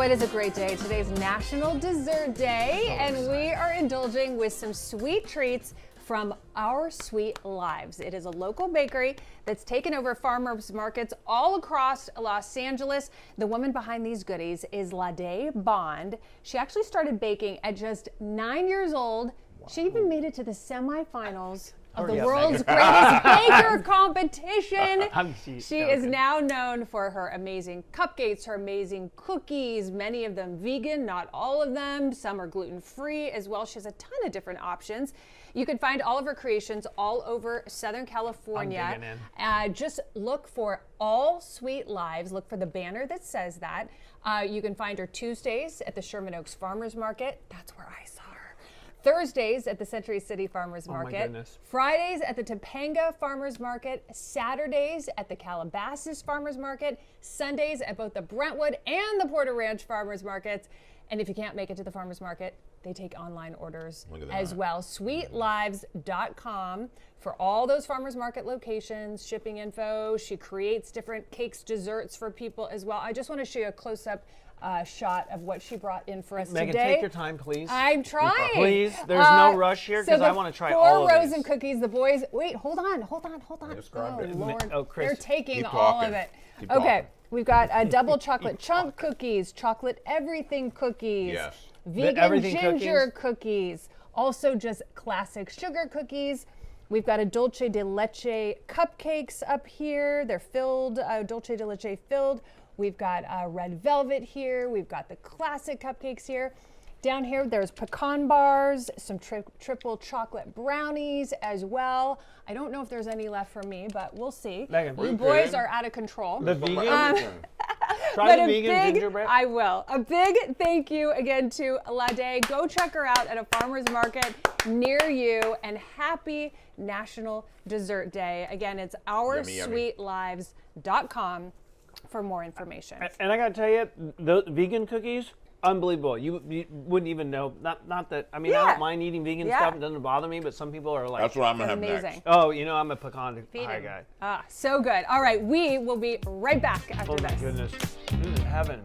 Oh, it is a great day. Today's National Dessert Day, and we are indulging with some sweet treats from OurSweetLives. It is a local bakery that's taken over farmers markets all across Los Angeles. The woman behind these goodies is Lade Bond. She actually started baking at just 9 years old. Wow. She even made it to the semifinals of the world's greatest baker competition. She is now known for her amazing cupcakes, her amazing cookies, many of them vegan, not all of them. Some are gluten-free as well. She has a ton of different options. You can find all of her creations all over Southern California. Just look for OurSweetLives. Look for the banner that says that. You can find her Tuesdays at the Sherman Oaks Farmers Market. That's where I saw her. Thursdays at the Century City Farmers Market. My goodness. Fridays at the Topanga Farmers Market. Saturdays at the Calabasas Farmers Market. Sundays at both the Brentwood and the Porter Ranch Farmers Markets. And if you can't make it to the farmers market, they take online orders as well. SweetLives.com for all those farmers market locations, shipping info. She creates different cakes, desserts for people as well. I just want to show you a close-up shot of what she brought in for us Megan, today. take your time, please. I'm trying. Please, there's no rush here because I want to try all of these. 4 rows of cookies. The boys, wait, hold on. Oh, Lord. Oh, Chris, they're taking all of it. Okay, we've got double chocolate chunk cookies, chocolate everything cookies, vegan ginger cookies, also just classic sugar cookies. We've got a dulce de leche cupcakes up here. They're filled, dulce de leche filled. We've got red velvet here. We've got the classic cupcakes here. Down here, there's pecan bars, some triple chocolate brownies as well. I don't know if there's any left for me, but we'll see. Megan, you boys are out of control. The vegan? Try the vegan gingerbread. I will. A big thank you again to Lade. Go check her out at a farmer's market near you, and happy National Dessert Day. Again, it's OurSweetLives.com for more information. And I gotta tell you, the vegan cookies, unbelievable. You wouldn't even know. Not that. I mean, I don't mind eating vegan stuff. It doesn't bother me. But some people are like, that's what I'm gonna have next. Oh, you know, I'm a pecan pie guy. So good. All right, we will be right back after this. Oh my goodness, this is heaven.